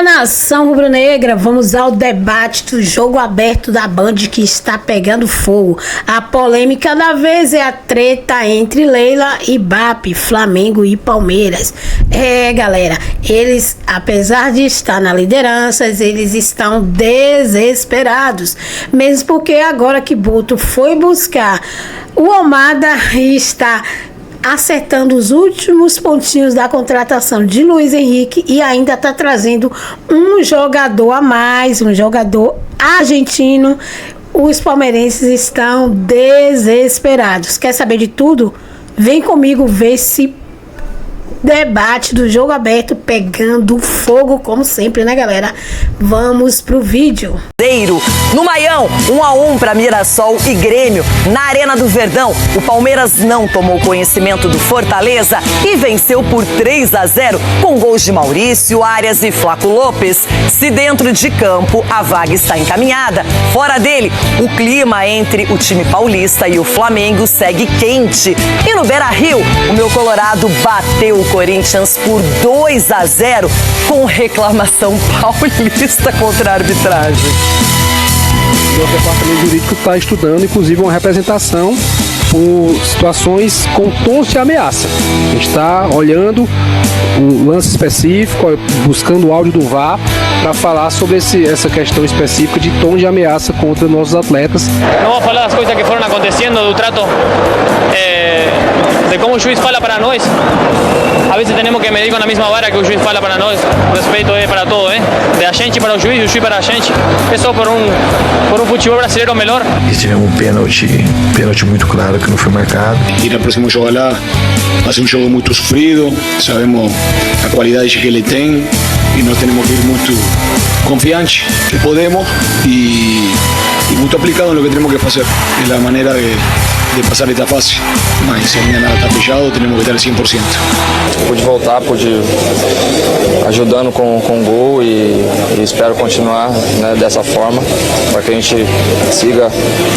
Fala, nação rubro-negra, vamos ao debate do jogo aberto da Band que está pegando fogo. A polêmica da vez é a treta entre Leila e Bape, Flamengo e Palmeiras. Galera, eles, apesar de estar na liderança, eles estão desesperados. Mesmo porque agora que Boto foi buscar o Almada e está acertando os últimos pontinhos da contratação de Luiz Henrique e ainda está trazendo um jogador a mais, um jogador argentino. Os palmeirenses estão desesperados. Quer saber de tudo? Vem comigo ver esse debate do jogo aberto pegando fogo, como sempre, né, galera? Vamos pro vídeo. No Maião, 1-1 para Mirassol e Grêmio. Na Arena do Verdão, o Palmeiras não tomou conhecimento do Fortaleza e venceu por 3-0 com gols de Maurício, Arias e Flaco Lopes. Se dentro de campo a vaga está encaminhada, fora dele, o clima entre o time paulista e o Flamengo segue quente. E no Beira-Rio, o meu Colorado bateu o Corinthians por 2-0 com reclamação paulista contra a arbitragem. O departamento jurídico está estudando, inclusive, uma representação por situações com tons de ameaça. A gente está olhando um lance específico, buscando o áudio do VAR para falar sobre essa questão específica de tons de ameaça contra nossos atletas. Não vou falar das coisas que foram acontecendo, do trato, de como o juiz fala para nós. A vezes temos que medir com a mesma vara que o juiz fala para nós. O respeito é para todos, de a gente para o juiz para a gente. É só por um futebol brasileiro melhor. E tivemos um pênalti muito claro que não foi marcado. E no próximo jogo lá, vai ser um jogo muito sofrido. Sabemos a qualidade que ele tem e nós temos que ir muito confiantes que podemos e muito aplicado no que temos que fazer. É a maneira de passar esta fase. Mas se ainda nada está fechado, temos que estar 100%. Pude voltar, ajudando com o gol e espero continuar, né, dessa forma, para que a gente siga,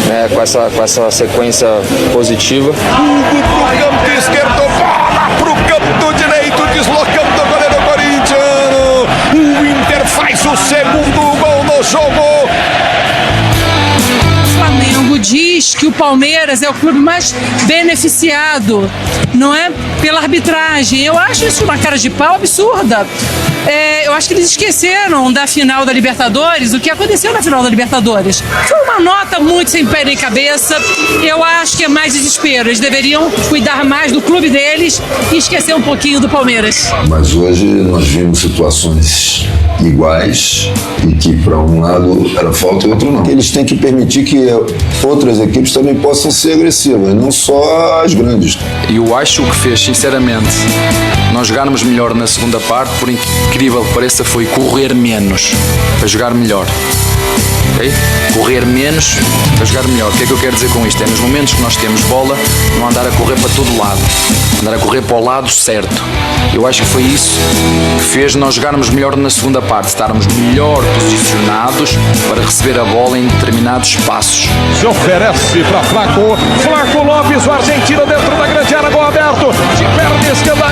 né, com essa sequência positiva. Hugo pro canto esquerdo, bola pro canto direito, deslocando o goleiro corintiano. O Inter faz o segundo gol no jogo. Diz que o Palmeiras é o clube mais beneficiado, não é? Pela arbitragem. Eu acho isso uma cara de pau absurda. Eu acho que eles esqueceram da final da Libertadores, o que aconteceu na final da Libertadores. Foi uma nota muito sem pé nem cabeça. Eu acho que é mais desespero. Eles deveriam cuidar mais do clube deles e esquecer um pouquinho do Palmeiras. Mas hoje nós vimos situações iguais e que para um lado era falta e outro não. Eles têm que permitir que outras equipes também possam ser agressivas, não só as grandes. Eu acho que fez, sinceramente, nós jogarmos melhor na segunda parte, por incrível que pareça, foi correr menos para jogar melhor. Okay? Correr menos para jogar melhor. O que é que eu quero dizer com isto? É nos momentos que nós temos bola, não andar a correr para todo lado, andar a correr para o lado certo. Eu acho que foi isso que fez nós jogarmos melhor na segunda parte, estarmos melhor posicionados para receber a bola em determinados espaços. Se oferece para Flaco Lopes, o argentino dentro da grande área, gol aberto, de perna esquerda,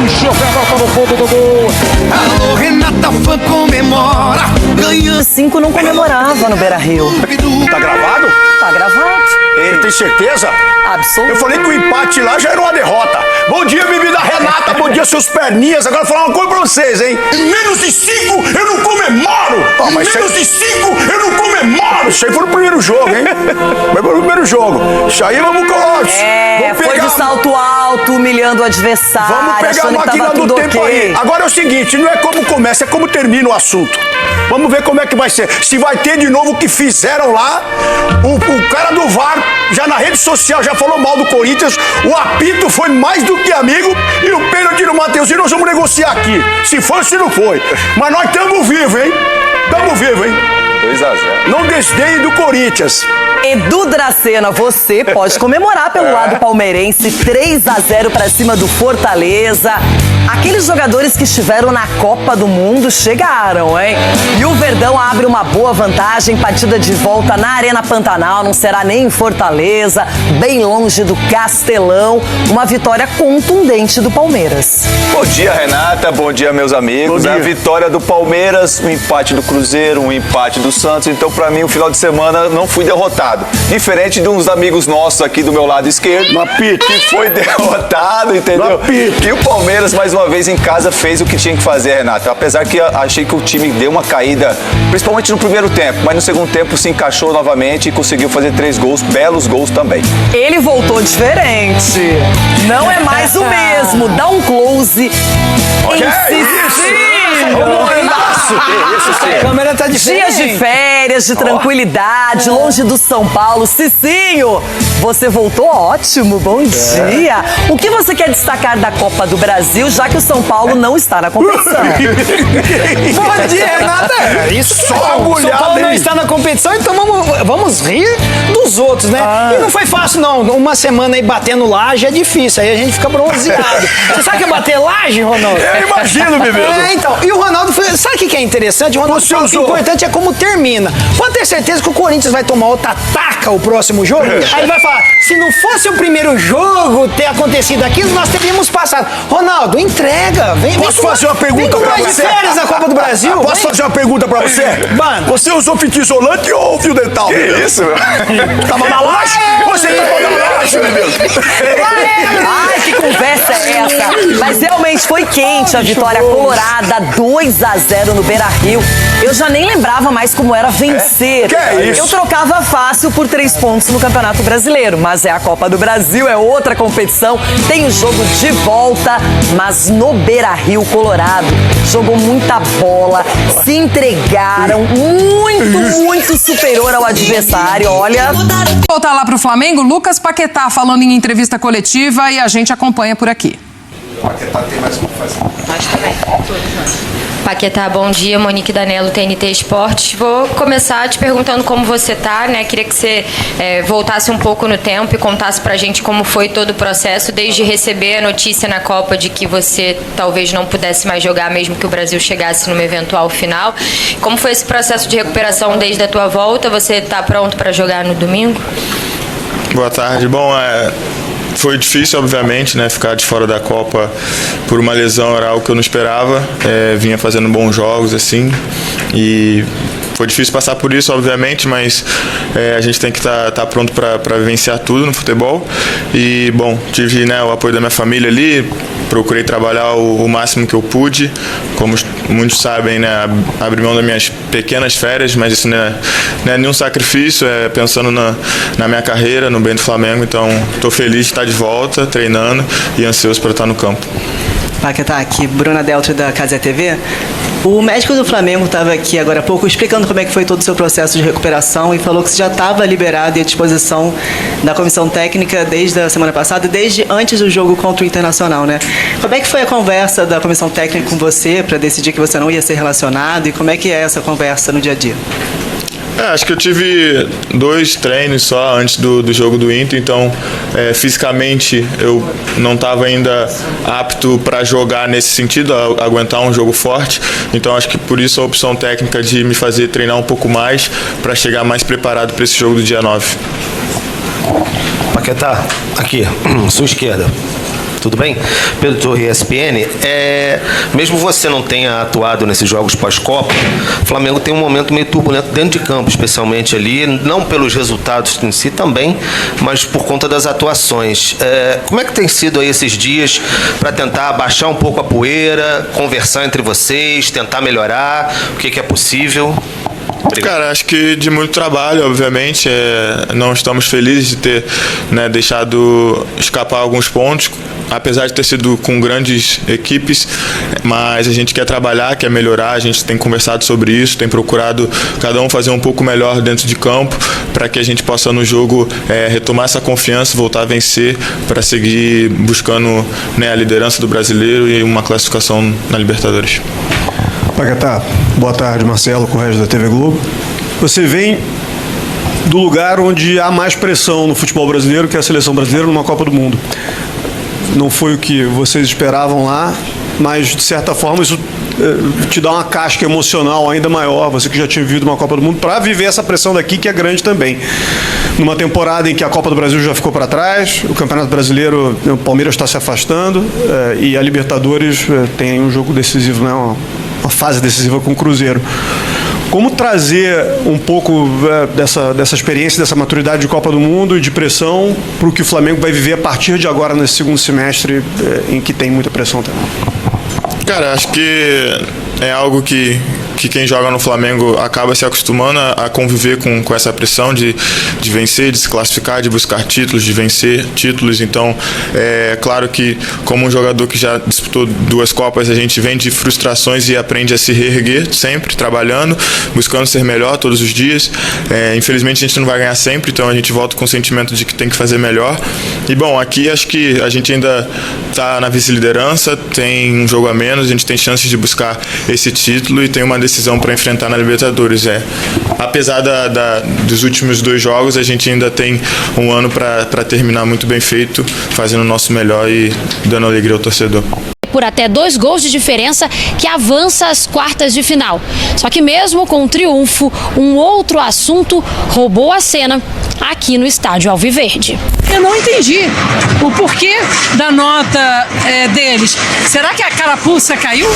enche o pé no fundo do gol. Alô, Renata Fã comemora, ganhando. 5 não comemorava no Beira-Rio. Tá gravado? Tá gravado. Você tem certeza? Absoluto. Eu falei que o empate lá já era uma derrota. Bom dia, bebida Renata. Bom dia, seus perninhas. Agora eu vou falar uma coisa pra vocês, hein? Em menos de 5 eu não comemoro! Ah, mas em menos de 5 eu não comemoro! Isso aí foi no primeiro jogo, hein? Foi no primeiro jogo. Isso aí vamos colocar. Foi de salto alto, humilhando o adversário. Vamos pegar a máquina do tempo aí. Agora é o seguinte, não é como começa, é como termina o assunto. Vamos ver como é que vai ser. Se vai ter de novo o que fizeram lá. O cara do VAR, já na rede social, já falou mal do Corinthians. O apito foi mais do que amigo. E o pênalti no Mateuzinho, nós vamos negociar aqui. Se foi ou se não foi. Mas nós estamos vivos, hein? Estamos vivos, hein? 2-0. Não desdenhe do Corinthians. Edu Dracena, você pode comemorar pelo lado palmeirense. 3-0 para cima do Fortaleza. Aqueles jogadores que estiveram na Copa do Mundo chegaram, hein? E o Verdão abre uma boa vantagem, partida de volta na Arena Pantanal, não será nem em Fortaleza, bem longe do Castelão, uma vitória contundente do Palmeiras. Bom dia, Renata, bom dia, meus amigos. A vitória do Palmeiras, o empate do Cruzeiro, um empate do Santos, então pra mim o final de semana não fui derrotado. Diferente de uns amigos nossos aqui do meu lado esquerdo, que foi derrotado, entendeu? E o Palmeiras, mais uma vez em casa, fez o que tinha que fazer, Renata. Apesar que achei que o time deu uma caída, principalmente no primeiro tempo, mas no segundo tempo se encaixou novamente e conseguiu fazer 3 gols, belos gols também. Ele voltou diferente. Não é mais o mesmo. Dá um close. A câmera tá diferente. Dias de férias, de tranquilidade, longe do São Paulo. Cicinho, você voltou ótimo, bom dia. O que você quer destacar da Copa do Brasil, já que o São Paulo não está na competição? Bom dia, Renata. Isso só o São Paulo não está na competição, então vamos rir dos outros, né? E não foi fácil, não. Uma semana aí batendo laje é difícil, aí a gente fica bronzeado. Você sabe o que é bater laje, Ronaldo? Eu imagino, bebê. Então. E o Ronaldo, sabe o que é interessante? O Ronaldo falou que o importante é como termina. Pode ter certeza que o Corinthians vai tomar outra taca o próximo jogo. Aí ele vai falar, se não fosse o primeiro jogo ter acontecido aquilo, nós teríamos passado. Ronaldo, entrega. Posso fazer uma pergunta pra você? Vem férias da Copa do Brasil. Posso fazer uma pergunta pra você? Mano. Você usou fio isolante ou fio dental? Que isso, meu? Tava na laje? Você tava na laje, meu Deus. Ai, que conversa é essa? Mas realmente foi quente a vitória colorada, 2-0 no Beira-Rio. Eu já nem lembrava mais como era vencer. Que é isso? Eu trocava fácil por 3 pontos no Campeonato Brasileiro, mas é a Copa do Brasil, é outra competição. Tem o jogo de volta, mas no Beira-Rio, Colorado, jogou muita bola, se entregaram, muito superior ao adversário, olha. Voltar lá pro Flamengo, Lucas Paquetá falando em entrevista coletiva e a gente acompanha por aqui. Paquetá tem mais o que fazer. Nós também. Paquetá, bom dia. Monique Danello, TNT Esportes. Vou começar te perguntando como você tá, né? Queria que você voltasse um pouco no tempo e contasse pra gente como foi todo o processo, desde receber a notícia na Copa de que você talvez não pudesse mais jogar, mesmo que o Brasil chegasse numa eventual final. Como foi esse processo de recuperação desde a tua volta? Você tá pronto para jogar no domingo? Boa tarde. Bom, foi difícil, obviamente, né, ficar de fora da Copa por uma lesão, era algo que eu não esperava. Vinha fazendo bons jogos, assim, e foi difícil passar por isso, obviamente, mas a gente tem que estar pronto para vivenciar tudo no futebol. E, bom, tive, né, o apoio da minha família ali, procurei trabalhar o máximo que eu pude. Como muitos sabem, né, abri mão das minhas pequenas férias, mas isso não é nenhum sacrifício, é pensando na minha carreira, no bem do Flamengo. Então, estou feliz de estar de volta, treinando e ansioso para estar no campo. Paquetá, aqui, Bruna Deltro da Casa TV. O médico do Flamengo estava aqui agora há pouco explicando como é que foi todo o seu processo de recuperação e falou que você já estava liberado e à disposição da comissão técnica desde a semana passada, desde antes do jogo contra o Internacional, né? Como é que foi a conversa da comissão técnica com você para decidir que você não ia ser relacionado e como é que é essa conversa no dia a dia? Acho que eu tive 2 treinos só antes do jogo do Inter, então fisicamente eu não estava ainda apto para jogar nesse sentido, aguentar um jogo forte. Então acho que por isso a opção técnica de me fazer treinar um pouco mais para chegar mais preparado para esse jogo do dia 9. Paquetá, aqui, sua esquerda. Tudo bem? Pedro Torre, ESPN. Mesmo você não tenha atuado nesses jogos pós-Copa, o Flamengo tem um momento meio turbulento dentro de campo, especialmente ali, não pelos resultados em si também, mas por conta das atuações. Como é que tem sido aí esses dias para tentar abaixar um pouco a poeira, conversar entre vocês, tentar melhorar? O que é possível? Obrigado. Cara, acho que de muito trabalho, obviamente. Não estamos felizes de ter, né, deixado escapar alguns pontos, apesar de ter sido com grandes equipes, mas a gente quer trabalhar, quer melhorar, a gente tem conversado sobre isso, tem procurado cada um fazer um pouco melhor dentro de campo, para que a gente possa no jogo retomar essa confiança, voltar a vencer, para seguir buscando, né, a liderança do brasileiro e uma classificação na Libertadores. Paquetá, boa tarde, Marcelo Correia da TV Globo. Você vem do lugar onde há mais pressão no futebol brasileiro, que é a seleção brasileira numa Copa do Mundo. Não foi o que vocês esperavam lá, mas de certa forma isso te dá uma casca emocional ainda maior, você que já tinha vivido uma Copa do Mundo, para viver essa pressão daqui, que é grande também. Numa temporada em que a Copa do Brasil já ficou para trás, o Campeonato Brasileiro, o Palmeiras está se afastando, e a Libertadores tem um jogo decisivo, né? Uma fase decisiva com o Cruzeiro. Como trazer um pouco dessa experiência, dessa maturidade de Copa do Mundo e de pressão para o que o Flamengo vai viver a partir de agora, nesse segundo semestre, em que tem muita pressão também? Cara, acho que é algo que quem joga no Flamengo acaba se acostumando a conviver com essa pressão de vencer, de se classificar, de buscar títulos, de vencer títulos. Então, é claro que como um jogador que já disputou 2 Copas, a gente vem de frustrações e aprende a se reerguer sempre, trabalhando, buscando ser melhor todos os dias. Infelizmente a gente não vai ganhar sempre, então a gente volta com o sentimento de que tem que fazer melhor. E bom, aqui acho que a gente ainda está na vice-liderança, tem um jogo a menos, a gente tem chances de buscar esse título e tem uma decisão para enfrentar na Libertadores. Apesar dos últimos 2 jogos, a gente ainda tem um ano para terminar muito bem feito, fazendo o nosso melhor e dando alegria ao torcedor. Por até 2 gols de diferença, que avança às quartas de final. Só que mesmo com o triunfo, um outro assunto roubou a cena aqui no estádio Alviverde. Eu não entendi o porquê da nota deles. Será que a carapuça caiu?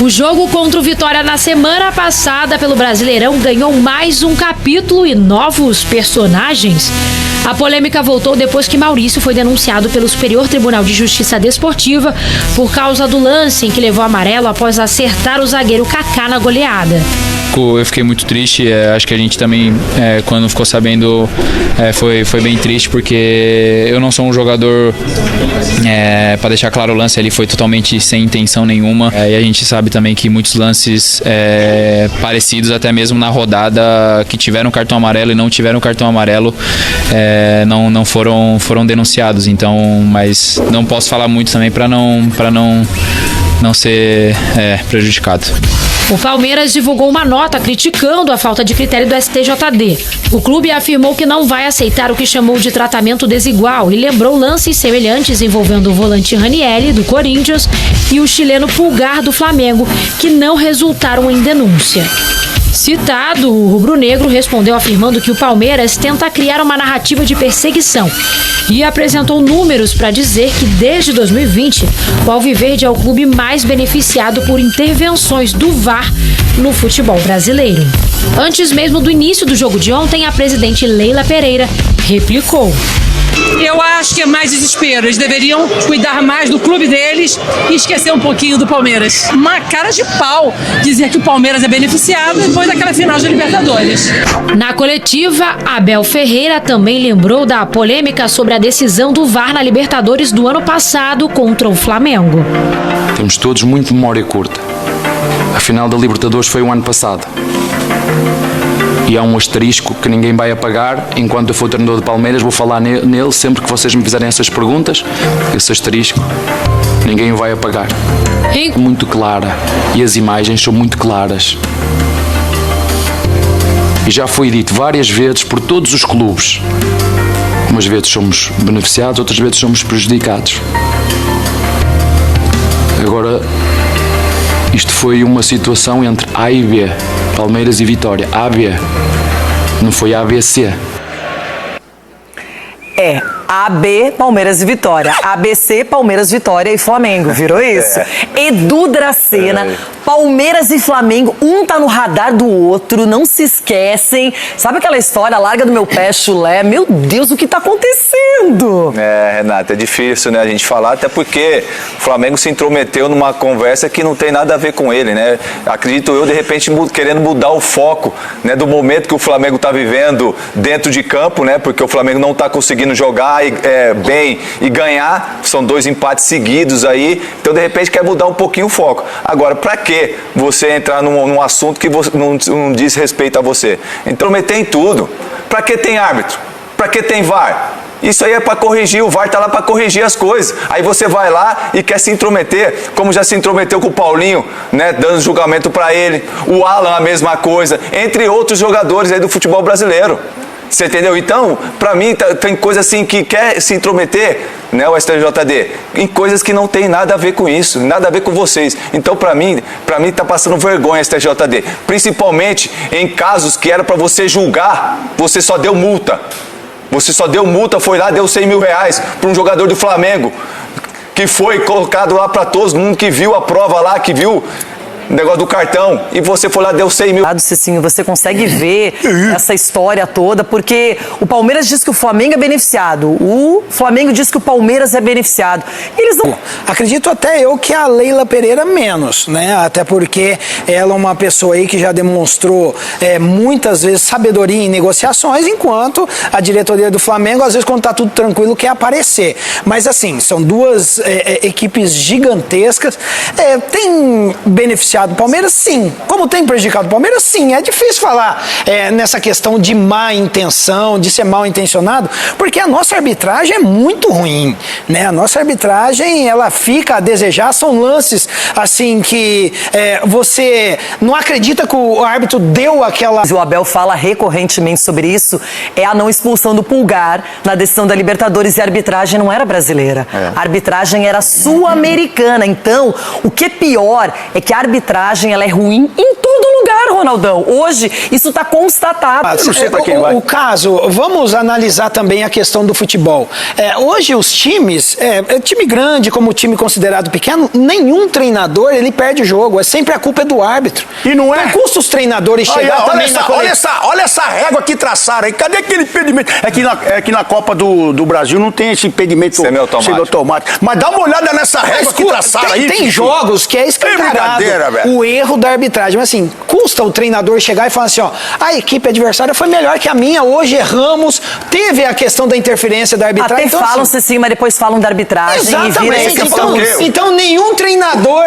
O jogo contra o Vitória na semana passada pelo Brasileirão ganhou mais um capítulo e novos personagens. A polêmica voltou depois que Maurício foi denunciado pelo Superior Tribunal de Justiça Desportiva por causa do lance em que levou amarelo após acertar o zagueiro Kaká na goleada. Eu fiquei muito triste, acho que a gente também, quando ficou sabendo, foi bem triste, porque eu não sou um jogador, para deixar claro, o lance ali foi totalmente sem intenção nenhuma, e a gente sabe também que muitos lances parecidos, até mesmo na rodada, que tiveram cartão amarelo e não tiveram cartão amarelo, não foram denunciados, então, mas não posso falar muito também para não ser prejudicado. O Palmeiras divulgou uma nota criticando a falta de critério do STJD. O clube afirmou que não vai aceitar o que chamou de tratamento desigual e lembrou lances semelhantes envolvendo o volante Ranieri, do Corinthians, e o chileno Pulgar, do Flamengo, que não resultaram em denúncia. Citado, o rubro-negro respondeu afirmando que o Palmeiras tenta criar uma narrativa de perseguição e apresentou números para dizer que desde 2020 o Alviverde é o clube mais beneficiado por intervenções do VAR no futebol brasileiro. Antes mesmo do início do jogo de ontem, a presidente Leila Pereira replicou: Eu acho que é mais desespero. Eles deveriam cuidar mais do clube deles e esquecer um pouquinho do Palmeiras. Uma cara de pau dizer que o Palmeiras é beneficiado depois daquela final de Libertadores. Na coletiva, Abel Ferreira também lembrou da polêmica sobre a decisão do VAR na Libertadores do ano passado contra o Flamengo. Temos todos muito memória curta. A final da Libertadores foi o ano passado. E há um asterisco que ninguém vai apagar. Enquanto eu for treinador de Palmeiras, vou falar nele sempre que vocês me fizerem essas perguntas. Esse asterisco, ninguém o vai apagar. É muito clara. E as imagens são muito claras. E já foi dito várias vezes por todos os clubes. Umas vezes somos beneficiados, outras vezes somos prejudicados. Agora, isto foi uma situação entre A e B, Palmeiras e Vitória. AB, não foi ABC. AB, Palmeiras e Vitória. ABC, Palmeiras, Vitória e Flamengo. Virou isso? Edu Dracena, Palmeiras e Flamengo, um tá no radar do outro, não se esquecem. Sabe aquela história, larga do meu pé, chulé? Meu Deus, o que tá acontecendo? Renata, é difícil, né, a gente falar, até porque o Flamengo se intrometeu numa conversa que não tem nada a ver com ele, né? Acredito eu, de repente, querendo mudar o foco, né, do momento que o Flamengo tá vivendo dentro de campo, né? Porque o Flamengo não tá conseguindo jogar bem e ganhar, são 2 empates seguidos aí, então de repente quer mudar um pouquinho o foco. Agora, para que você entrar num assunto que não diz respeito a você? Intrometer em tudo. Para que tem árbitro? Para que tem VAR? Isso aí é para corrigir, o VAR tá lá para corrigir as coisas. Aí você vai lá e quer se intrometer, como já se intrometeu com o Paulinho, né, dando julgamento para ele, o Alan a mesma coisa, entre outros jogadores aí do futebol brasileiro. Você entendeu? Então, pra mim, tem coisa assim que quer se intrometer, né, o STJD, em coisas que não tem nada a ver com isso, nada a ver com vocês. Então, pra mim tá passando vergonha o STJD. Principalmente em casos que era pra você julgar, você só deu multa. Você só deu multa, foi lá, deu 100 mil reais para um jogador do Flamengo, que foi colocado lá para todo mundo que viu a prova lá, que viu o negócio do cartão, e você foi lá, deu 100 mil. Cicinho, você consegue ver essa história toda, porque o Palmeiras diz que o Flamengo é beneficiado, o Flamengo diz que o Palmeiras é beneficiado. Eles não... Acredito até eu que a Leila Pereira menos, né? Até porque ela é uma pessoa aí que já demonstrou muitas vezes sabedoria em negociações, enquanto a diretoria do Flamengo, às vezes, quando tá tudo tranquilo, quer aparecer. Mas assim, são duas equipes gigantescas. Tem beneficiado o Palmeiras? Sim. Como tem prejudicado o Palmeiras? Sim. É difícil falar nessa questão de má intenção, de ser mal intencionado, porque a nossa arbitragem é muito ruim, né? A nossa arbitragem, ela fica a desejar, são lances assim que você não acredita que o árbitro deu aquela... O Abel fala recorrentemente sobre isso, é a não expulsão do Pulgar na decisão da Libertadores, e a arbitragem não era brasileira. A arbitragem era sul-americana. Então, o que é pior é que a arbitragem ela é ruim em todo lugar, Ronaldão. Hoje, isso está constatado. Eu não sei pra quem vai. O caso, vamos analisar também a questão do futebol. Hoje, os times, time grande como time considerado pequeno, nenhum treinador, ele perde o jogo. Sempre a culpa é do árbitro. E não é? Então, custa os treinadores chegar também na olha essa régua que traçaram aí. Cadê aquele impedimento? É que na Copa do Brasil não tem esse impedimento semiautomático. Mas dá uma olhada nessa régua que traçaram aí. Tem jogos que é escancarado o erro da arbitragem. Mas assim, custa o treinador chegar e falar assim, ó, a equipe adversária foi melhor que a minha, hoje erramos, teve a questão da interferência da arbitragem. Até então, falam assim, mas depois falam da arbitragem. Exatamente. Então nenhum treinador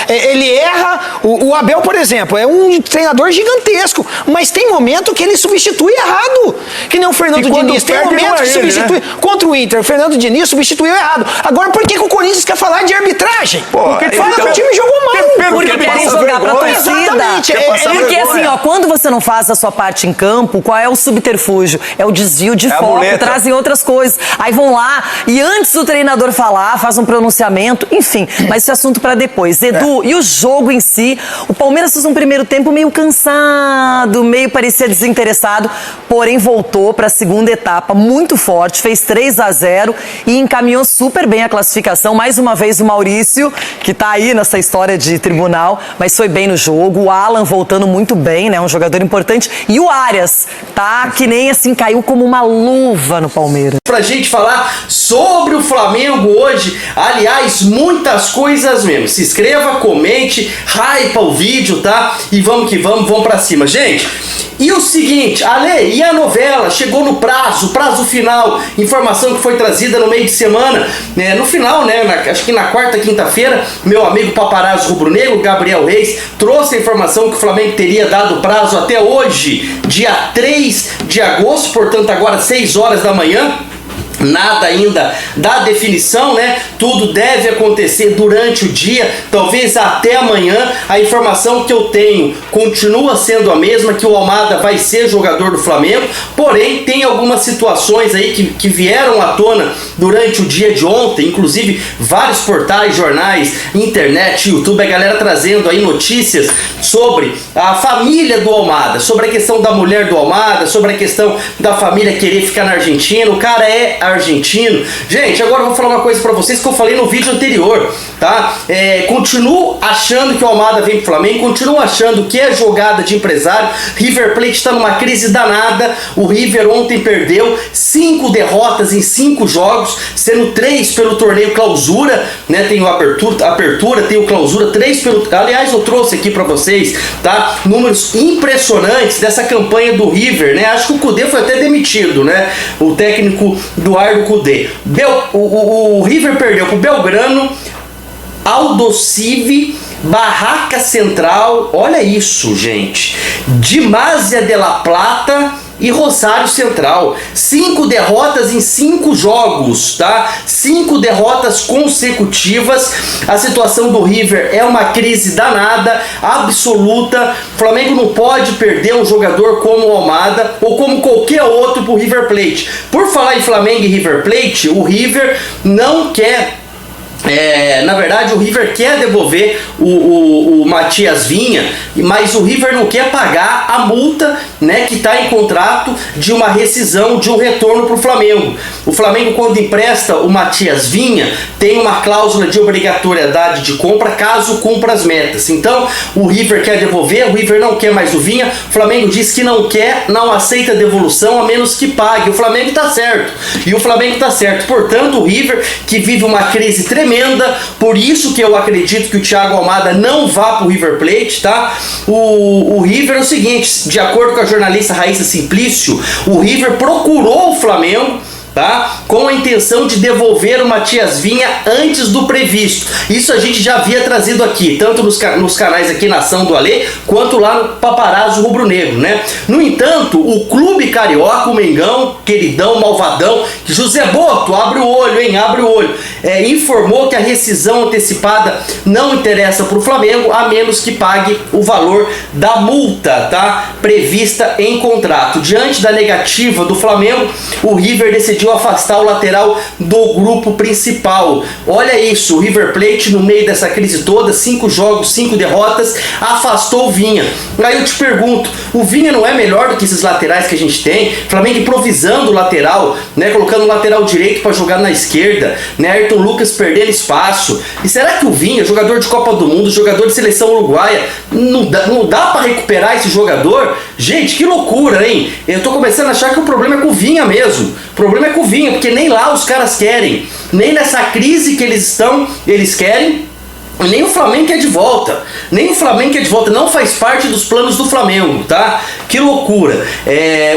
ele erra. O Abel, por exemplo, é um treinador gigantesco, mas tem momento que ele substitui errado. Que nem o Fernando Diniz. Tem momento que substitui. Contra o Inter, o Fernando Diniz substituiu errado. Agora, por que o Corinthians quer falar de arbitragem? Porque fala que o time jogou mal. Porque querem jogar pra torcida. Exatamente. Porque assim, ó, quando você não faz a sua parte em campo, qual é o subterfúgio? É o desvio de foco, trazem outras coisas. Aí vão lá e antes do treinador falar, faz um pronunciamento, enfim. Mas esse é assunto pra depois. Edu, e o jogo em si? O Palmeiras fez um primeiro tempo meio cansado, meio parecia desinteressado, porém voltou pra segunda etapa muito forte, fez 3-0 e encaminhou super bem a classificação. Mais uma vez o Maurício, que tá aí nessa história de tribunal, mas foi bem no jogo. O Alan voltando muito bem, né? Um jogador importante. E o Arias, tá? Que nem assim, caiu como uma luva no Palmeiras. Pra gente falar sobre o Flamengo hoje, aliás, muitas coisas mesmo. Se inscreva, comente, hypa o vídeo, tá? E vamos que vamos pra cima. Gente, e o seguinte, Ale, e a novela? Chegou no prazo final, informação que foi trazida no meio de semana, né? No final, né? Acho que na quarta, quinta-feira, meu amigo paparazzo rubro-negro, Gabriel Reis, trouxe a informação que o Flamengo teria dado prazo até hoje, dia 3 de agosto, portanto agora 6 horas da manhã. Nada ainda da definição, né? Tudo deve acontecer durante o dia, talvez até amanhã. A informação que eu tenho continua sendo a mesma, que o Almada vai ser jogador do Flamengo, porém tem algumas situações aí que vieram à tona durante o dia de ontem, inclusive vários portais, jornais, internet, YouTube, a galera trazendo aí notícias sobre a família do Almada, sobre a questão da mulher do Almada, sobre a questão da família querer ficar na Argentina. O cara é argentino. Gente, agora eu vou falar uma coisa pra vocês que eu falei no vídeo anterior, tá? Continuo achando que o Almada vem pro Flamengo, continuo achando que é jogada de empresário. River Plate tá numa crise danada. O River ontem perdeu 5 derrotas em 5 jogos, sendo 3 pelo torneio Clausura, né? Tem o apertura, tem o Clausura, 3 pelo... Aliás, eu trouxe aqui pra vocês, tá? Números impressionantes dessa campanha do River, né? Acho que o Cudê foi até demitido, né? O técnico do Cudê. O River perdeu pro Belgrano, Aldosivi, Barraca Central, olha isso, gente, Dimásia de la Plata e Rosário Central. 5 derrotas em 5 jogos, tá? 5 derrotas consecutivas. A situação do River é uma crise danada, absoluta. O Flamengo não pode perder um jogador como o Almada ou como qualquer outro pro River Plate. Por falar em Flamengo e River Plate, o River não quer... na verdade, o River quer devolver o Matias Vinha, mas o River não quer pagar a multa, né, que está em contrato de uma rescisão, de um retorno para o Flamengo. O Flamengo, quando empresta o Matias Vinha, tem uma cláusula de obrigatoriedade de compra caso cumpra as metas. Então, o River quer devolver, o River não quer mais o Vinha, o Flamengo diz que não quer, não aceita a devolução a menos que pague. O Flamengo está certo, e o Flamengo está certo. Portanto, o River, que vive uma crise tremenda, por isso que eu acredito que o Thiago Almada não vá pro River Plate, tá? O River é o seguinte, de acordo com a jornalista Raíssa Simplício, o River procurou o Flamengo, tá? Com a intenção de devolver o Matias Vinha antes do previsto. Isso a gente já havia trazido aqui, tanto nos canais aqui Nação do Alê, quanto lá no Paparazzo Rubro Negro, né? No entanto, o clube carioca, o Mengão, queridão, malvadão, José Boto, abre o olho, hein? Abre o olho. Informou que a rescisão antecipada não interessa para o Flamengo, a menos que pague o valor da multa, tá? Prevista em contrato. Diante da negativa do Flamengo, o River decidiu afastar o lateral do grupo principal. Olha isso, o River Plate, no meio dessa crise toda, 5 jogos, 5 derrotas, afastou o Vinha. Aí eu te pergunto, o Vinha não é melhor do que esses laterais que a gente tem? Flamengo improvisando o lateral, né, colocando o lateral direito para jogar na esquerda, né, Ayrton Lucas perdendo espaço. E será que o Vinha, jogador de Copa do Mundo, jogador de seleção uruguaia, não dá para recuperar esse jogador? Gente, que loucura, hein? Eu tô começando a achar que o problema é com o Vinha mesmo. O problema é com o Vinha, porque nem lá os caras querem, nem nessa crise que eles estão, eles querem. Nem o Flamengo quer de volta. Nem o Flamengo quer de volta. Não faz parte dos planos do Flamengo, tá? Que loucura.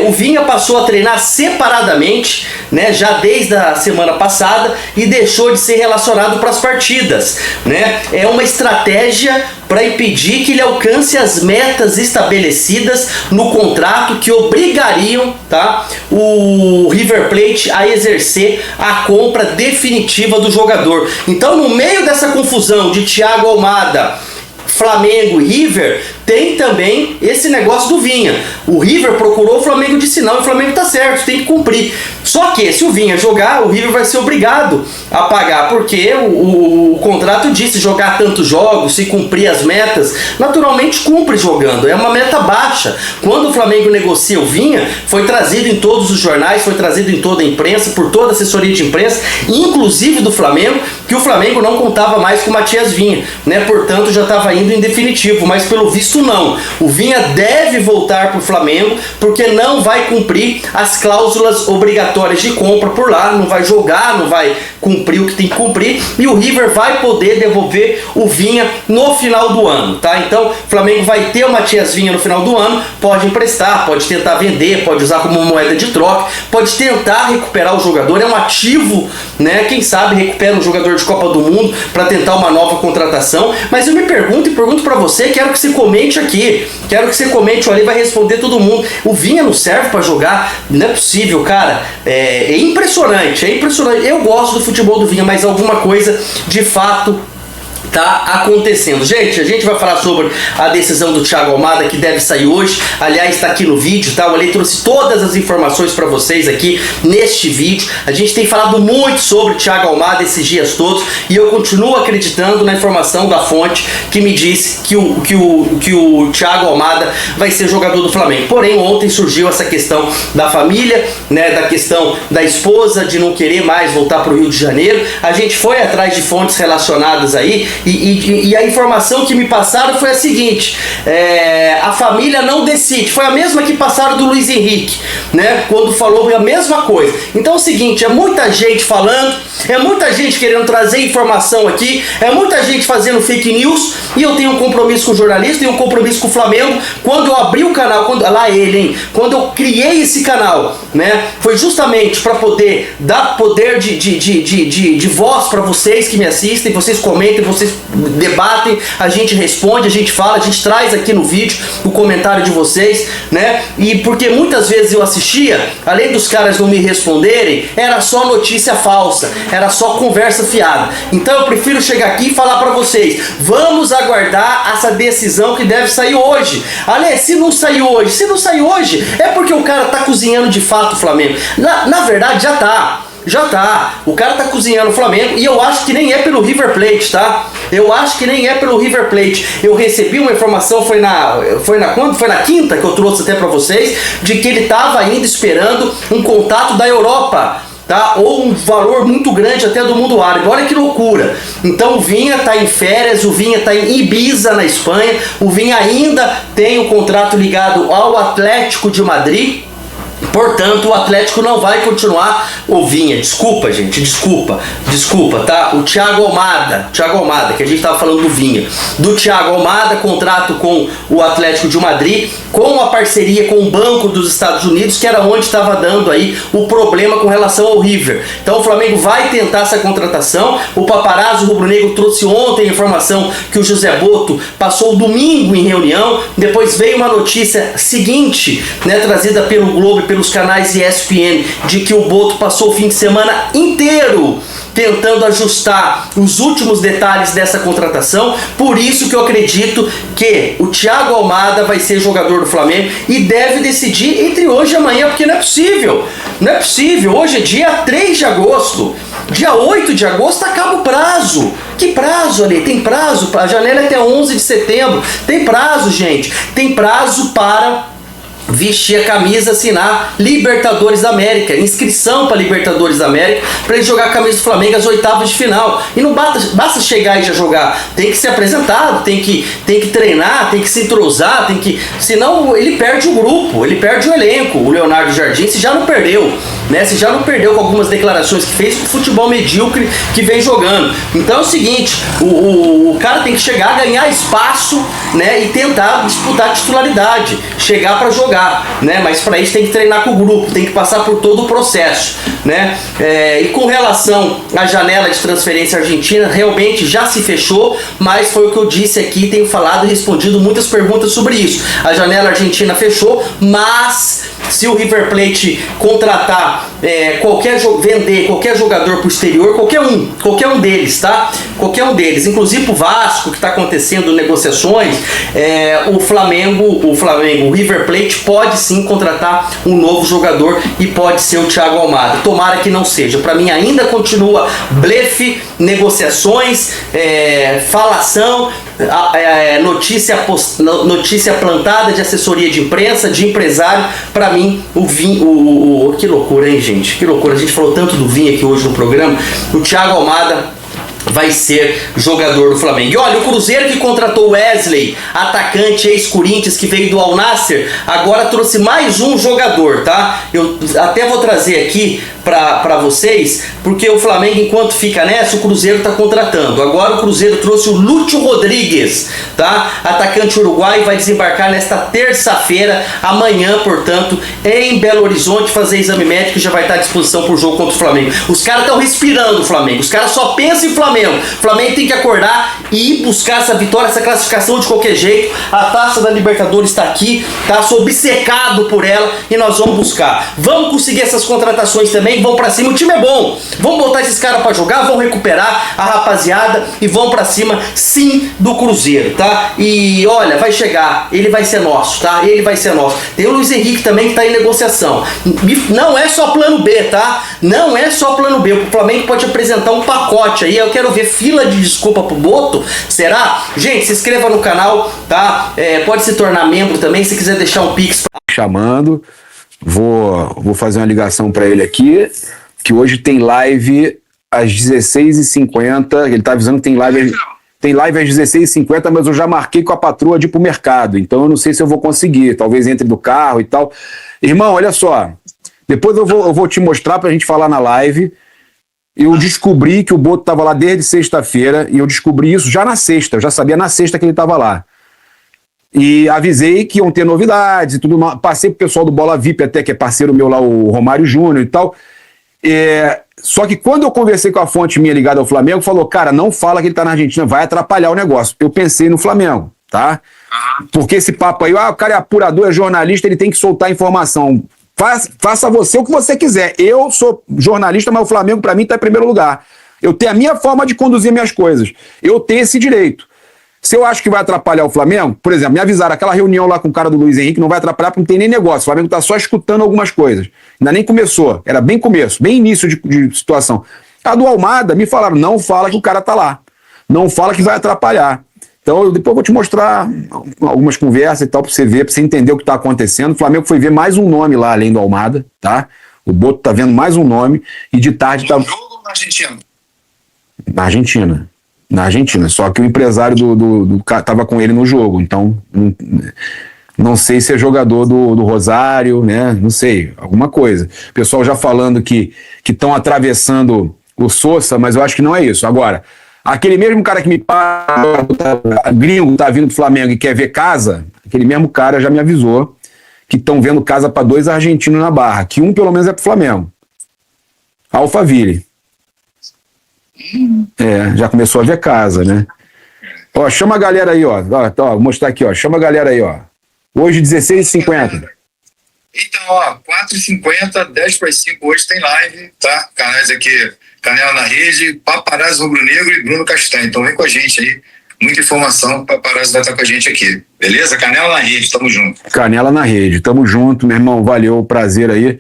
O Vinha passou a treinar separadamente, né? Já desde a semana passada, e deixou de ser relacionado para as partidas, né? É uma estratégia para impedir que ele alcance as metas estabelecidas no contrato que obrigariam, tá, o River Plate a exercer a compra definitiva do jogador. Então, no meio dessa confusão de Thiago Almada, Flamengo e River, tem também esse negócio do Vinha. O River procurou, o Flamengo disse não, e o Flamengo tá certo, tem que cumprir. Só que se o Vinha jogar, o River vai ser obrigado a pagar, porque o contrato disse jogar tantos jogos, se cumprir as metas, naturalmente cumpre jogando, é uma meta baixa. Quando o Flamengo negocia o Vinha, foi trazido em todos os jornais, foi trazido em toda a imprensa, por toda a assessoria de imprensa, inclusive do Flamengo, que o Flamengo não contava mais com o Matias Vinha, né? Portanto, já estava indo em definitivo, mas pelo visto não. O Vinha deve voltar para o Flamengo, porque não vai cumprir as cláusulas obrigatórias de compra por lá, não vai jogar, não vai cumprir o que tem que cumprir, e o River vai poder devolver o Vinha no final do ano, tá? Então, o Flamengo vai ter o Matias Vinha no final do ano, pode emprestar, pode tentar vender, pode usar como moeda de troca, pode tentar recuperar o jogador, é um ativo, né? Quem sabe recupera um jogador de Copa do Mundo para tentar uma nova contratação. Mas eu me pergunto e pergunto para você, quero que você comente aqui, quero que você comente, o Ali vai responder todo mundo. O Vinha não serve para jogar? Não é possível, cara. É impressionante, é impressionante. Eu gosto do futebol do Vinha, mas alguma coisa de fato tá acontecendo. Gente, a gente vai falar sobre a decisão do Thiago Almada, que deve sair hoje. Aliás, tá aqui no vídeo, tá? O Ale trouxe todas as informações para vocês aqui neste vídeo. A gente tem falado muito sobre o Thiago Almada esses dias todos, e eu continuo acreditando na informação da fonte que me disse que o Thiago Almada vai ser jogador do Flamengo. Porém, ontem surgiu essa questão da família, né? Da questão da esposa de não querer mais voltar pro Rio de Janeiro. A gente foi atrás de fontes relacionadas aí, e a informação que me passaram foi a seguinte: a família não decide. Foi a mesma que passaram do Luiz Henrique, né? Quando falou a mesma coisa. Então é o seguinte, é muita gente falando, é muita gente querendo trazer informação aqui, é muita gente fazendo fake news, e eu tenho um compromisso com o jornalista, tenho um compromisso com o Flamengo. Quando eu abri o canal, quando eu criei esse canal, né? Foi justamente para poder dar poder de voz para vocês que me assistem, vocês comentem, vocês debatem, a gente responde, a gente fala, a gente traz aqui no vídeo o comentário de vocês, né? E porque muitas vezes eu assistia, além dos caras não me responderem, era só notícia falsa, era só conversa fiada. Então eu prefiro chegar aqui e falar pra vocês, vamos aguardar essa decisão que deve sair hoje. Ale, se não sair hoje, é porque o cara tá cozinhando de fato o Flamengo. Na verdade, já tá. O cara tá cozinhando o Flamengo e eu acho que nem é pelo River Plate, tá? Eu acho que nem é pelo River Plate. Eu recebi uma informação, foi na quinta que eu trouxe até pra vocês, de que ele tava ainda esperando um contato da Europa, tá? Ou um valor muito grande até do mundo árabe. Olha que loucura. Então o Vinha tá em férias, o Vinha tá em Ibiza, na Espanha. O Vinha ainda tem o contrato ligado ao Atlético de Madrid. Portanto, o Atlético não vai continuar o Vinha. Desculpa, gente, desculpa, tá? O Thiago Almada, que a gente tava falando do Vinha. Do Thiago Almada, contrato com o Atlético de Madrid, com a parceria com o Banco dos Estados Unidos, que era onde estava dando aí o problema com relação ao River. Então o Flamengo vai tentar essa contratação. O paparazzo rubro-negro trouxe ontem a informação que o José Boto passou o domingo em reunião. Depois veio uma notícia seguinte, né, trazida pelo Globo e pelos canais ESPN, de que o Boto passou o fim de semana inteiro tentando ajustar os últimos detalhes dessa contratação. Por isso que eu acredito que o Thiago Almada vai ser jogador do Flamengo e deve decidir entre hoje e amanhã, porque não é possível. Hoje é dia 3 de agosto. Dia 8 de agosto acaba o prazo. Que prazo ali? Tem prazo? A janela é até 11 de setembro. Tem prazo, gente. Tem prazo para vestir a camisa, assinar Libertadores da América, inscrição para Libertadores da América, para ele jogar a camisa do Flamengo às oitavas de final. E não basta chegar e já jogar, tem que ser apresentado, tem que treinar, tem que se entrosar, senão ele perde o grupo, ele perde o elenco. O Leonardo Jardim se já não perdeu, né? Se já não perdeu com algumas declarações que fez com o futebol medíocre que vem jogando. Então é o seguinte, o cara tem que chegar, ganhar espaço, né? E tentar disputar a titularidade, chegar para jogar, né? Mas para isso tem que treinar com o grupo, tem que passar por todo o processo, né? E com relação à janela de transferência argentina, realmente já se fechou, mas foi o que eu disse aqui, tenho falado e respondido muitas perguntas sobre isso. A janela argentina fechou, mas se o River Plate contratar vender qualquer jogador pro exterior, qualquer um deles, tá? Qualquer um deles, inclusive o Vasco, que está acontecendo negociações, o River Plate pode sim contratar um novo jogador e pode ser o Thiago Almada. Tomara que não seja. Para mim ainda continua blefe, negociações, falação, notícia plantada de assessoria de imprensa, de empresário. Para mim, que loucura, hein, gente? Que loucura. A gente falou tanto do Vinha aqui hoje no programa. O Thiago Almada vai ser jogador do Flamengo. E olha, o Cruzeiro que contratou Wesley, atacante ex-Corinthians, que veio do Al Nassr, agora trouxe mais um jogador, tá? Eu até vou trazer aqui pra vocês, porque o Flamengo, enquanto fica nessa, o Cruzeiro tá contratando. Agora o Cruzeiro trouxe o Lúcio Rodrigues, tá? Atacante uruguaio, vai desembarcar nesta terça-feira, amanhã, portanto, em Belo Horizonte, fazer exame médico e já vai estar à disposição pro jogo contra o Flamengo. Os caras estão respirando o Flamengo, os caras só pensam em Flamengo. O Flamengo tem que acordar e ir buscar essa vitória, essa classificação de qualquer jeito. A taça da Libertadores está aqui, tá? Sou obcecado por ela e nós vamos buscar. Vamos conseguir essas contratações também, vamos pra cima. O time é bom, vamos botar esses caras pra jogar, vamos recuperar a rapaziada e vamos pra cima, sim, do Cruzeiro, tá? E olha, vai chegar, ele vai ser nosso, tá? Ele vai ser nosso. Tem o Luiz Henrique também que tá em negociação. Não é só plano B, tá? Não é só plano B. O Flamengo pode apresentar um pacote aí. Eu quero ver fila de desculpa pro Boto. Será? Gente, se inscreva no canal, tá? Pode se tornar membro também, se quiser deixar um pix. Chamando, vou fazer uma ligação para ele aqui, que hoje tem live às 16h50. Ele tá avisando que tem live às 16h50, mas eu já marquei com a patroa de ir pro mercado, então eu não sei se eu vou conseguir, talvez entre do carro e tal. Irmão, olha só, depois eu vou te mostrar pra gente falar na live. Eu descobri que o Boto estava lá desde sexta-feira, e eu descobri isso já na sexta, eu já sabia na sexta que ele estava lá. E avisei que iam ter novidades e tudo mais. Passei pro pessoal do Bola VIP até, que é parceiro meu lá, o Romário Júnior e tal. Só que quando eu conversei com a fonte minha ligada ao Flamengo, falou, cara, não fala que ele tá na Argentina, vai atrapalhar o negócio. Eu pensei no Flamengo, tá? Porque esse papo aí, o cara é apurador, é jornalista, ele tem que soltar informação. Faça você o que você quiser. Eu sou jornalista, mas o Flamengo pra mim tá em primeiro lugar. Eu tenho a minha forma de conduzir minhas coisas. Eu tenho esse direito. Se eu acho que vai atrapalhar o Flamengo, por exemplo, me avisaram, aquela reunião lá com o cara do Luiz Henrique não vai atrapalhar porque não tem nem negócio. O Flamengo tá só escutando algumas coisas. Ainda nem começou. Era bem começo, bem início de situação. A do Almada me falaram, não fala que o cara tá lá. Não fala que vai atrapalhar. Então, depois eu vou te mostrar algumas conversas e tal, pra você ver, pra você entender o que tá acontecendo. O Flamengo foi ver mais um nome lá, além do Almada, tá? O Boto tá vendo mais um nome e de tarde tá... No jogo ou na Argentina? Na Argentina. Na Argentina, só que o empresário do tava com ele no jogo, então não sei se é jogador do Rosário, né? Não sei, alguma coisa. O pessoal já falando que estão atravessando o Sousa, mas eu acho que não é isso. Agora, aquele mesmo cara que me paga, gringo, tá vindo pro Flamengo e quer ver casa, aquele mesmo cara já me avisou que estão vendo casa para 2 argentinos na Barra, que um pelo menos é pro Flamengo. Alphaville. Já começou a ver casa, né? Ó, chama a galera aí, ó. Vou mostrar aqui, ó. Chama a galera aí, ó. Hoje, 16h50. Então, ó, 4h50, 10 para as 5 hoje tem live, tá? Canais aqui, Canela na Rede, Paparazzo Rubro Negro e Bruno Castanho. Então vem com a gente aí. Muita informação, Paparazzo vai estar com a gente aqui. Beleza? Canela na Rede, tamo junto. Canela na Rede, tamo junto, meu irmão. Valeu, prazer aí.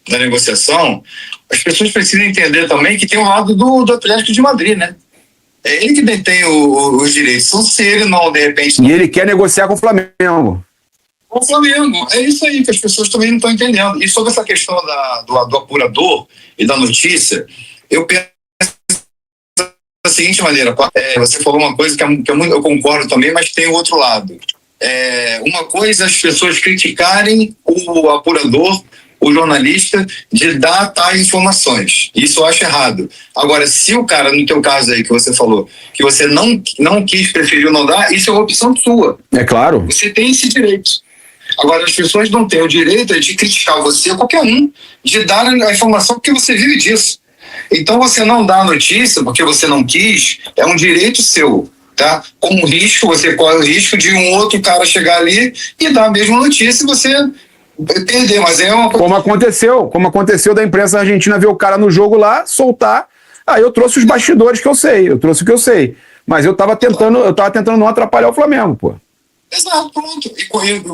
Da negociação, as pessoas precisam entender também que tem o lado do Atlético de Madrid, né? É ele que detém os direitos. Então, se ele não, de repente... E ele quer negociar com o Flamengo. Com o Flamengo. É isso aí que as pessoas também não estão entendendo. E sobre essa questão do apurador e da notícia, eu penso da seguinte maneira. Você falou uma coisa que eu concordo também, mas tem o outro lado. Uma coisa é as pessoas criticarem o apurador, o jornalista, de dar tais informações. Isso eu acho errado. Agora, se o cara, no teu caso aí que você falou, que você não quis, preferiu não dar, isso é uma opção sua. É claro. Você tem esse direito. Agora, as pessoas não têm o direito de criticar você, qualquer um, de dar a informação porque você vive disso. Então, você não dá a notícia porque você não quis, é um direito seu. Tá? Como risco, você corre o risco de um outro cara chegar ali e dar a mesma notícia e você... perder, mas é uma... Como aconteceu da imprensa argentina ver o cara no jogo lá, soltar. Aí eu trouxe os bastidores que eu sei, eu trouxe o que eu sei. Mas eu tava tentando não atrapalhar o Flamengo, pô. Exato, pronto. E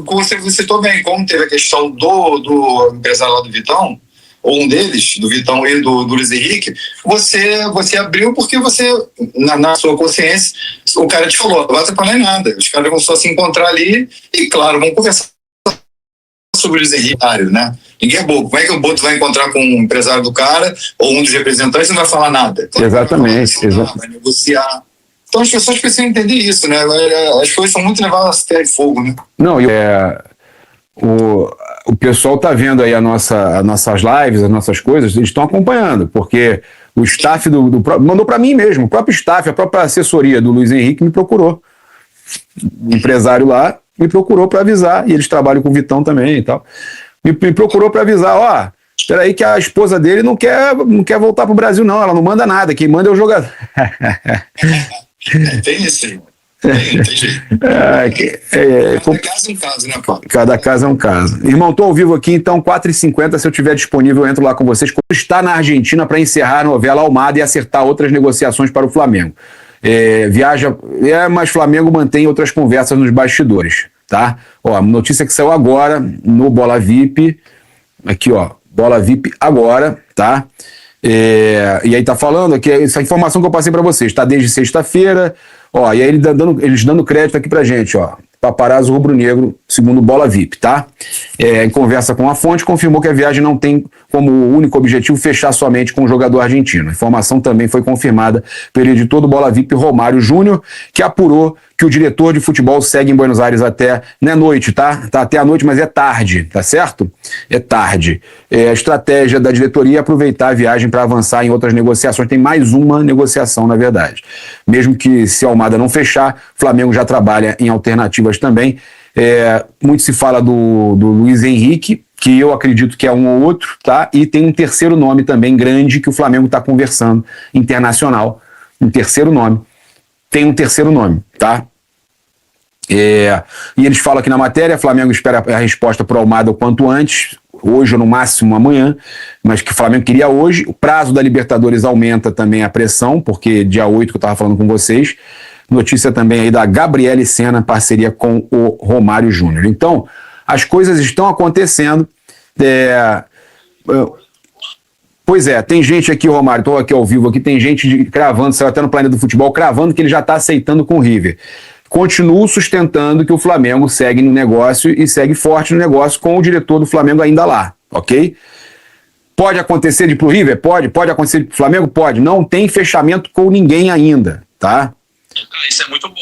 você citou bem, como teve a questão do empresário lá do Vitão, ou um deles, do Vitão e do Luiz Henrique, você abriu porque você, na sua consciência, o cara te falou, não vai atrapalhar em nada. Os caras vão só se encontrar ali e, claro, vão conversar sobre o Luiz Henrique, né? Ninguém é bobo. Como é que o Boto vai encontrar com um empresário do cara ou um dos representantes e não vai falar nada? Claro, exatamente. Vai negociar. Então as pessoas precisam entender isso, né? As coisas são muito levadas a terra de fogo, né? Não, o pessoal tá vendo aí as nossas lives, as nossas coisas, eles estão acompanhando, porque o staff mandou para mim mesmo, o próprio staff, a própria assessoria do Luiz Henrique me procurou. O empresário lá me procurou para avisar, e eles trabalham com o Vitão também e tal. Me procurou para avisar, espera aí que a esposa dele não quer voltar pro Brasil não, ela não manda nada, quem manda é o jogador. Tem isso aí. Cada caso é um caso, né, Paulo? Cada caso é um caso. Irmão, tô ao vivo aqui, então 4h50, se eu tiver disponível, eu entro lá com vocês. Está na Argentina para encerrar a novela Almada e acertar outras negociações para o Flamengo. Viaja, mas Flamengo mantém outras conversas nos bastidores, tá? Ó, notícia que saiu agora no Bola VIP, aqui ó, Bola VIP agora, tá? E aí tá falando aqui, essa informação que eu passei para vocês, tá desde sexta-feira, ó, e aí eles dando crédito aqui pra gente, ó, Paparazzo Rubro Negro, segundo Bola VIP, tá? Em conversa com a fonte, confirmou que a viagem não tem como único objetivo fechar somente com o jogador argentino. A informação também foi confirmada pelo editor do Bola VIP, Romário Júnior, que apurou que o diretor de futebol segue em Buenos Aires até, não é noite, tá? Tá até a noite, mas é tarde, tá certo? É tarde. A estratégia da diretoria é aproveitar a viagem para avançar em outras negociações. Tem mais uma negociação, na verdade. Mesmo que se a Almada não fechar, o Flamengo já trabalha em alternativas também. Muito se fala do Luiz Henrique, que eu acredito que é um ou outro, tá? E tem um terceiro nome também grande que o Flamengo está conversando, internacional. Um terceiro nome. Tem um terceiro nome, tá? E eles falam aqui na matéria, o Flamengo espera a resposta para o Almada o quanto antes, hoje ou no máximo amanhã, mas que o Flamengo queria hoje. O prazo da Libertadores aumenta também a pressão, porque dia 8 que eu estava falando com vocês. Notícia também aí da Gabriele Sena, parceria com o Romário Júnior. Então, as coisas estão acontecendo. Pois é, tem gente aqui, Romário, estou aqui ao vivo, aqui tem gente cravando, saiu até no Planeta do Futebol, cravando que ele já está aceitando com o River. Continuo sustentando que o Flamengo segue no negócio e segue forte no negócio com o diretor do Flamengo ainda lá, ok? Pode acontecer de ir pro River? Pode acontecer de ir pro Flamengo? Pode. Não tem fechamento com ninguém ainda, tá? Isso é muito bom.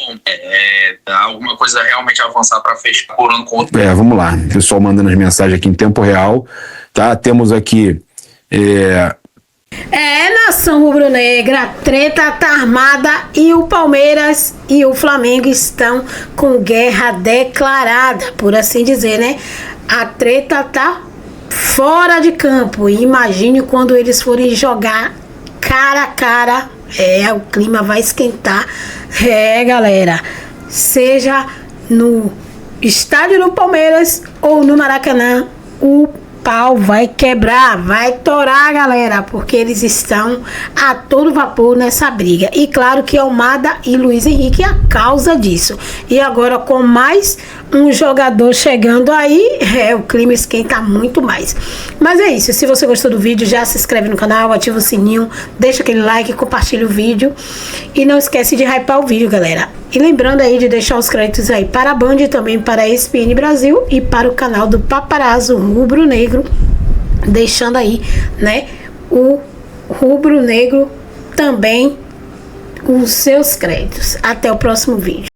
Alguma coisa realmente avançar para fechar por ano com outro. Vamos lá. O pessoal mandando as mensagens aqui em tempo real, tá? Temos aqui... Nação rubro-negra, a treta tá armada e o Palmeiras e o Flamengo estão com guerra declarada, por assim dizer, né? A treta tá fora de campo e imagine quando eles forem jogar cara a cara, o clima vai esquentar, galera, seja no estádio do Palmeiras ou no Maracanã, o pau vai quebrar, vai torar, galera, porque eles estão a todo vapor nessa briga. E claro que Almada e Luiz Henrique é a causa disso. E agora com mais um jogador chegando aí, o clima esquenta muito mais. Mas é isso, se você gostou do vídeo, já se inscreve no canal, ativa o sininho, deixa aquele like, compartilha o vídeo e não esquece de hypar o vídeo, galera. E lembrando aí de deixar os créditos aí para a Band e também para a ESPN Brasil e para o canal do Paparazzo Rubro Negro, deixando aí, né, o Rubro Negro também os seus créditos. Até o próximo vídeo.